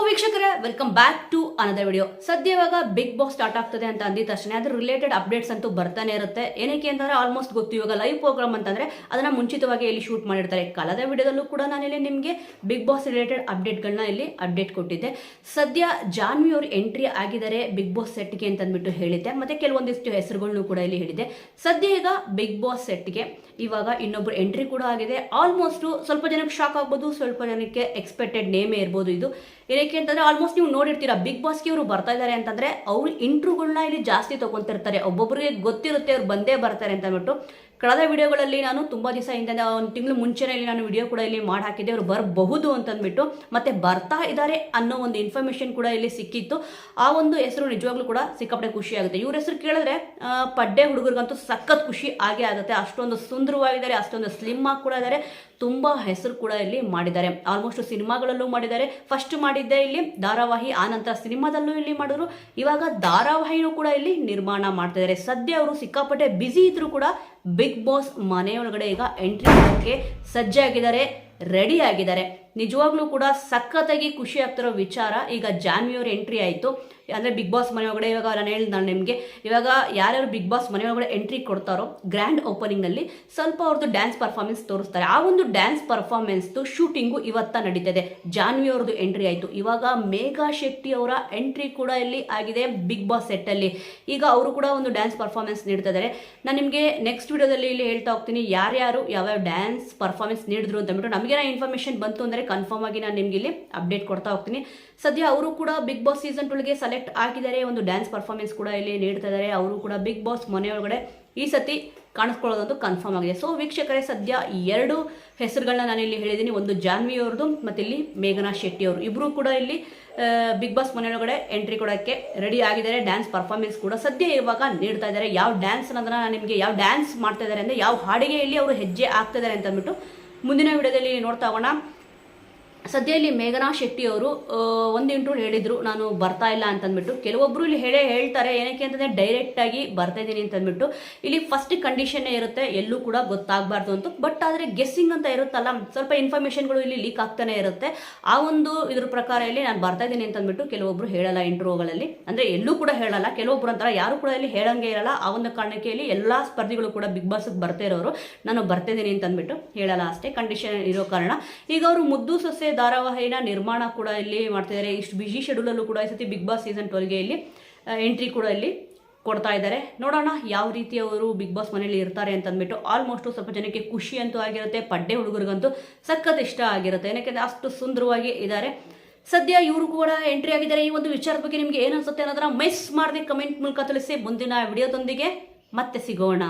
ವೀಕ್ಷಕರೇ welcome back to another video. ಸದ್ಯ ಇವಾಗ ಬಿಗ್ ಬಾಸ್ ಸ್ಟಾರ್ಟ್ ಆಗ್ತದೆ ಅಂತ ಅಂದಿದ ತಕ್ಷಣ ಅದ್ರ ರಿಲೇಟೆಡ್ ಅಪ್ಡೇಟ್ಸ್ ಅಂತೂ ಬರ್ತಾನೆ ಇರುತ್ತೆ. ಏನಕ್ಕೆ ಅಂತಂದ್ರೆ ಆಲ್ಮೋಸ್ಟ್ ಗೊತ್ತು, ಇವಾಗ ಲೈವ್ ಪ್ರೋಗ್ರಾಮ್ ಅಂತಂದ್ರೆ ಅದನ್ನ ಮುಂಚಿತವಾಗಿ ಇಲ್ಲಿ ಶೂಟ್ ಮಾಡಿರ್ತಾರೆ. ಕಳೆದ ವಿಡಿಯೋದಲ್ಲೂ ಕೂಡ ನಾನು ಇಲ್ಲಿ ನಿಮಗೆ ಬಿಗ್ ಬಾಸ್ ರಿಲೇಟೆಡ್ ಅಪ್ಡೇಟ್ಗಳನ್ನ ಇಲ್ಲಿ ಅಪ್ಡೇಟ್ ಕೊಟ್ಟಿದ್ದೆ. ಸದ್ಯ ಜಾನ್ವಿ ಅವರು ಎಂಟ್ರಿ ಆಗಿದ್ದಾರೆ ಬಿಗ್ ಬಾಸ್ ಸೆಟ್ಗೆ ಅಂತ ಅಂದ್ಬಿಟ್ಟು ಹೇಳಿದ್ದೆ, ಮತ್ತೆ ಕೆಲವೊಂದಿಷ್ಟು ಹೆಸರುಗಳನ್ನು ಕೂಡ ಇಲ್ಲಿ ಹೇಳಿದೆ. ಸದ್ಯ ಈಗ ಬಿಗ್ ಬಾಸ್ ಸೆಟ್ಗೆ ಇವಾಗ ಇನ್ನೊಬ್ರು ಎಂಟ್ರಿ ಕೂಡ ಆಗಿದೆ. ಆಲ್ಮೋಸ್ಟ್ ಸ್ವಲ್ಪ ಜನಕ್ಕೆ ಶಾಕ್ ಆಗ್ಬೋದು, ಸ್ವಲ್ಪ ಜನಕ್ಕೆ ಎಕ್ಸ್ಪೆಕ್ಟೆಡ್ ನೇಮೇ ಇರ್ಬೋದು ಇದು. ಏನಕ್ಕೆ ಅಂತಂದ್ರೆ ಆಲ್ಮೋಸ್ಟ್ ನೀವು ನೋಡಿರ್ತೀರಾ, ಬಿಗ್ ಬಾಸ್ಗೆ ಇವರು ಬರ್ತಾ ಇದ್ದಾರೆ ಅಂತಂದ್ರೆ ಅವ್ರು ಇಂಟ್ರ್ಯೂಗಳನ್ನ ಇಲ್ಲಿ ಜಾಸ್ತಿ ತಗೊಂತಿರ್ತಾರೆ. ಒಬ್ಬೊಬ್ಬರಿಗೆ ಗೊತ್ತಿರುತ್ತೆ ಅವ್ರು ಬಂದೇ ಬರ್ತಾರೆ ಅಂತ ಅಂದ್ಬಿಟ್ಟು. ಕಳೆದ ವಿಡಿಯೋಗಳಲ್ಲಿ ನಾನು ತುಂಬಾ ದಿವಸ ಹಿಂದೆ, ಒಂದು ತಿಂಗಳು ಮುಂಚೆನೇ ಇಲ್ಲಿ ನಾನು ವಿಡಿಯೋ ಕೂಡ ಇಲ್ಲಿ ಮಾಡಿ ಹಾಕಿದ್ದೆ, ಅವ್ರು ಬರಬಹುದು ಅಂತಂದ್ಬಿಟ್ಟು. ಮತ್ತೆ ಬರ್ತಾ ಇದ್ದಾರೆ ಅನ್ನೋ ಒಂದು ಇನ್ಫಾರ್ಮೇಶನ್ ಕೂಡ ಇಲ್ಲಿ ಸಿಕ್ಕಿತ್ತು. ಆ ಒಂದು ಹೆಸರು ನಿಜವಾಗ್ಲೂ ಕೂಡ ಸಿಕ್ಕಾಪಟ್ಟೆ ಖುಷಿ ಆಗುತ್ತೆ. ಇವ್ರ ಹೆಸರು ಕೇಳಿದ್ರೆ ಪಡ್ಡೆ ಹುಡುಗರಿಗಂತೂ ಸಖತ್ ಖುಷಿ ಆಗೇ ಆಗುತ್ತೆ. ಅಷ್ಟೊಂದು ಸುಂದರವಾಗಿದ್ದಾರೆ, ಅಷ್ಟೊಂದು ಸ್ಲಿಮ್ ಆಗಿ ಕೂಡ ಇದ್ದಾರೆ, ತುಂಬಾ ಹೆಸರು ಕೂಡ ಇಲ್ಲಿ ಮಾಡಿದ್ದಾರೆ. ಆಲ್ಮೋಸ್ಟ್ ಸಿನಿಮಾಗಳಲ್ಲೂ ಮಾಡಿದ್ದಾರೆ. ಫಸ್ಟ್ ಮಾಡಿದ್ದೆ ಇಲ್ಲಿ ಧಾರಾವಾಹಿ, ಆ ನಂತರ ಸಿನಿಮಾದಲ್ಲೂ ಇಲ್ಲಿ ಮಾಡಿದ್ರು. ಇವಾಗ ಧಾರಾವಾಹಿನೂ ಕೂಡ ಇಲ್ಲಿ ನಿರ್ಮಾಣ ಮಾಡ್ತಾ ಇದ್ದಾರೆ. ಸದ್ಯ ಅವರು ಸಿಕ್ಕಾಪಟ್ಟೆ ಬ್ಯುಸಿ ಇದ್ರು ಕೂಡ ಬಿಗ್ ಬಾಸ್ ಮನೆಯೊಳಗಡೆ ಈಗ ಎಂಟ್ರಿ ಮಾಡೋಕ್ಕೆ ಸಜ್ಜಾಗಿದ್ದಾರೆ, ರೆಡಿ ಆಗಿದ್ದಾರೆ. ನಿಜವಾಗ್ಲೂ ಕೂಡ ಸಖತ್ತಾಗಿ ಖುಷಿ ಆಗ್ತಿರೋ ವಿಚಾರ, ಈಗ ಜಾನ್ವಿ ಅವ್ರ ಎಂಟ್ರಿ ಆಯಿತು ಅಂದರೆ ಬಿಗ್ ಬಾಸ್ ಮನೆ ಒಳಗಡೆ. ಇವಾಗ ನಾನು ಹೇಳಿದ ನಿಮಗೆ, ಇವಾಗ ಯಾರ್ಯಾರು ಬಿಗ್ ಬಾಸ್ ಮನೆ ಒಳಗಡೆ ಎಂಟ್ರಿ ಕೊಡ್ತಾರೋ ಗ್ರ್ಯಾಂಡ್ ಓಪನಿಂಗಲ್ಲಿ ಸ್ವಲ್ಪ ಅವ್ರದ್ದು ಡ್ಯಾನ್ಸ್ ಪರ್ಫಾರ್ಮೆನ್ಸ್ ತೋರಿಸ್ತಾರೆ. ಆ ಒಂದು ಡ್ಯಾನ್ಸ್ ಪರ್ಫಾರ್ಮೆನ್ಸ್ದು ಶೂಟಿಂಗು ಇವತ್ತ ನಡೀತಿದೆ. ಜಾನ್ವಿ ಅವ್ರದ್ದು ಎಂಟ್ರಿ ಆಯಿತು. ಇವಾಗ ಮೇಘಾ ಶೆಟ್ಟಿ ಅವರ ಎಂಟ್ರಿ ಕೂಡ ಇಲ್ಲಿ ಆಗಿದೆ ಬಿಗ್ ಬಾಸ್ ಸೆಟ್ಟಲ್ಲಿ. ಈಗ ಅವರು ಕೂಡ ಒಂದು ಡ್ಯಾನ್ಸ್ ಪರ್ಫಾರ್ಮೆನ್ಸ್ ನೀಡ್ತಾ ಇದ್ದಾರೆ. ನಾನು ನಿಮಗೆ ನೆಕ್ಸ್ಟ್ ವಿಡಿಯೋದಲ್ಲಿ ಇಲ್ಲಿ ಹೇಳ್ತಾ ಹೋಗ್ತೀನಿ ಯಾರ್ಯಾರು ಯಾವ್ಯಾವ ಡ್ಯಾನ್ಸ್ ಪರ್ಫಾರ್ಮೆನ್ಸ್ ನೀಡಿದ್ರು ಅಂತಂದ್ಬಿಟ್ಟು. ನಮಗೇನೋ ಇನ್ಫಾರ್ಮೇಷನ್ ಬಂತು ಅಂದರೆ ಕನ್ಫರ್ಮ್ ಆಗಿ ನಾನು ನಿಮ್ಗೆ ಇಲ್ಲಿ ಅಪ್ಡೇಟ್ ಕೊಡ್ತಾ ಹೋಗ್ತೀನಿ. ಸದ್ಯ ಅವರು ಕೂಡ ಬಿಗ್ ಬಾಸ್ ಸೀಸನ್ 2ಗೆ ಸೆಲೆಕ್ಟ್ ಆಗಿದ್ದಾರೆ. ಒಂದು ಡ್ಯಾನ್ಸ್ ಪರ್ಫಾರ್ಮೆನ್ಸ್ ಕೂಡ ಇಲ್ಲಿ ನೀಡ್ತಾ ಇದ್ದಾರೆ. ಅವರು ಕೂಡ ಬಿಗ್ ಬಾಸ್ ಮನೆಯೊಳಗಡೆ ಈ ಸತಿ ಕಾಣಿಸ್ಕೊಳ್ಳೋದಂತೂ ಕನ್ಫರ್ಮ್ ಆಗಿದೆ. ಸೊ ವೀಕ್ಷಕರೇ, ಸದ್ಯ ಎರಡು ಹೆಸರುಗಳನ್ನ ನಾನು ಇಲ್ಲಿ ಹೇಳಿದ್ದೀನಿ. ಒಂದು ಜಾನ್ವಿ ಅವ್ರದ್ದು ಮತ್ತು ಇಲ್ಲಿ ಮೇಘನಾ ಶೆಟ್ಟಿ ಅವರು, ಇಬ್ಬರು ಕೂಡ ಇಲ್ಲಿ ಬಿಗ್ ಬಾಸ್ ಮನೆಯೊಳಗಡೆ ಎಂಟ್ರಿ ಕೊಡೋಕ್ಕೆ ರೆಡಿ ಆಗಿದ್ದಾರೆ. ಡ್ಯಾನ್ಸ್ ಪರ್ಫಾರ್ಮೆನ್ಸ್ ಕೂಡ ಸದ್ಯ ಇವಾಗ ನೀಡ್ತಾ ಇದ್ದಾರೆ. ಯಾವ ಡ್ಯಾನ್ಸ್ ಅನ್ನೋದನ್ನ ನಾನು ನಿಮಗೆ, ಯಾವ ಡ್ಯಾನ್ಸ್ ಮಾಡ್ತಾ ಇದ್ದಾರೆ ಅಂದರೆ ಯಾವ ಹಾಡಿಗೆ ಇಲ್ಲಿ ಅವರು ಹೆಜ್ಜೆ ಆಗ್ತಾ ಇದ್ದಾರೆ ಅಂತ ಅಂದ್ಬಿಟ್ಟು ಮುಂದಿನ ವಿಡಿಯೋದಲ್ಲಿ ನೋಡ್ತಾ ಹೋಗೋಣ. ಸದ್ಯ ಇಲ್ಲಿ ಮೇಘನಾ ಶೆಟ್ಟಿ ಅವರು ಒಂದು ಇಂಟ್ರ್ಯೂ ಹೇಳಿದ್ರು, ನಾನು ಬರ್ತಾ ಇಲ್ಲ ಅಂತಂದ್ಬಿಟ್ಟು. ಕೆಲವೊಬ್ರು ಇಲ್ಲಿ ಹೇಳ್ತಾರೆ, ಏನಕ್ಕೆ ಅಂತಂದರೆ ಡೈರೆಕ್ಟಾಗಿ ಬರ್ತಾ ಇದ್ದೀನಿ ಅಂತಂದ್ಬಿಟ್ಟು. ಇಲ್ಲಿ ಫಸ್ಟ್ ಕಂಡೀಷನ್ನೇ ಇರುತ್ತೆ, ಎಲ್ಲೂ ಕೂಡ ಗೊತ್ತಾಗಬಾರ್ದು ಅಂತ. ಬಟ್ ಆದರೆ ಗೆಸ್ಸಿಂಗ್ ಅಂತ ಇರುತ್ತಲ್ಲ, ಸ್ವಲ್ಪ ಇನ್ಫಾರ್ಮೇಷನ್ಗಳು ಇಲ್ಲಿ ಲೀಕ್ ಆಗ್ತಾನೆ ಇರುತ್ತೆ. ಆ ಒಂದು ಇದ್ರ ಪ್ರಕಾರ ಇಲ್ಲಿ ನಾನು ಬರ್ತಾ ಇದ್ದೀನಿ ಅಂತಂದ್ಬಿಟ್ಟು ಕೆಲವೊಬ್ರು ಹೇಳಲ್ಲ ಇಂಟ್ರ್ಯೂಗಳಲ್ಲಿ, ಅಂದರೆ ಎಲ್ಲೂ ಕೂಡ ಹೇಳಲ್ಲ. ಕೆಲವೊಬ್ರು ಅಂತಾರೆ ಯಾರು ಕೂಡ ಇಲ್ಲಿ ಹೇಳಂಗೆ ಇರಲ್ಲ. ಆ ಒಂದು ಕಾರಣಕ್ಕೆ ಇಲ್ಲಿ ಎಲ್ಲ ಸ್ಪರ್ಧಿಗಳು ಕೂಡ ಬಿಗ್ ಬಾಸ್ಗೆ ಬರ್ತಾ ಇರೋರು ನಾನು ಬರ್ತಾ ಇದ್ದೀನಿ ಅಂತಂದ್ಬಿಟ್ಟು ಹೇಳಲ್ಲ, ಅಷ್ಟೇ ಕಂಡೀಷನ್ ಇರೋ ಕಾರಣ. ಈಗ ಅವರು ಮುದ್ದು ಸೊಸೆ ಧಾರಾವಾಹಿನ ನಿರ್ಮಾಣ ಕೂಡ ಇಲ್ಲಿ ಮಾಡ್ತಿದ್ದಾರೆ. ಇಷ್ಟು ಬಿಜಿ ಶೆಡ್ಯೂಲಲ್ಲೂ ಕೂಡ ಈ ಸತಿ ಬಿಗ್ ಬಾಸ್ ಸೀಸನ್ 12ಗೆ ಇಲ್ಲಿ ಎಂಟ್ರಿ ಕೂಡ ಇಲ್ಲಿ ಕೊಡ್ತಾ ಇದ್ದಾರೆ. ನೋಡೋಣ ಯಾವ ರೀತಿ ಅವರು ಬಿಗ್ ಬಾಸ್ ಮನೆಯಲ್ಲಿ ಇರ್ತಾರೆ ಅಂತಂದ್ಬಿಟ್ಟು. ಆಲ್ಮೋಸ್ಟ್ ಸ್ವಲ್ಪ ಜನಕ್ಕೆ ಖುಷಿ ಅಂತೂ ಆಗಿರುತ್ತೆ, ಪಡ್ಡೆ ಹುಡುಗರಿಗಂತೂ ಸಖತ್ ಇಷ್ಟ ಆಗಿರುತ್ತೆ. ಏನಕ್ಕೆ ಅಷ್ಟು ಸುಂದರವಾಗಿ ಇದ್ದಾರೆ. ಸದ್ಯ ಇವರು ಕೂಡ ಎಂಟ್ರಿ ಆಗಿದ್ದಾರೆ. ಈ ಒಂದು ವಿಚಾರದ ಬಗ್ಗೆ ನಿಮಗೆ ಏನು ಅನ್ಸುತ್ತೆ ಅನ್ನೋದನ್ನ ಮಿಸ್ ಮಾಡದೆ ಕಮೆಂಟ್ ಮೂಲಕ ತಿಳಿಸಿ. ಮುಂದಿನ ವಿಡಿಯೋದೊಂದಿಗೆ ಮತ್ತೆ ಸಿಗೋಣ.